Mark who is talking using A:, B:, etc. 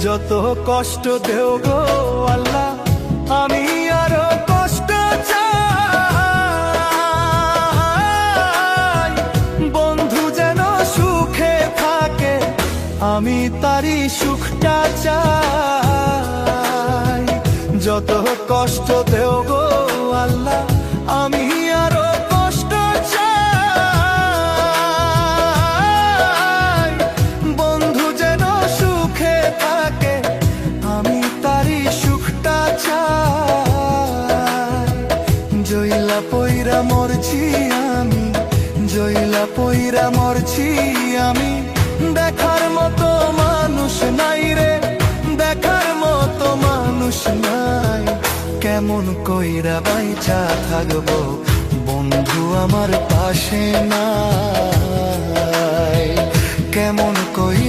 A: যত কষ্ট দেও গো আল্লাহ, আমি আরো কষ্ট চাই। বন্ধু যেন সুখে থাকে, আমি তারই সুখটা চাই। যত কষ্ট দেও গো আল্লাহ, আমি আরো কষ্ট চাই। বন্ধু যেন সুখে থাকে, আমি তারই সুখটা চাই। জইলা পইরা মরছি আমি, জইলা পইরা মরছি আমি, দেখার মতো মানুষ নাই রে, দেখার মতো মানুষ নাই। কেমন কইরা বাইচা থাকবো, বন্ধু আমার পাশে নাই। কেমন কইরা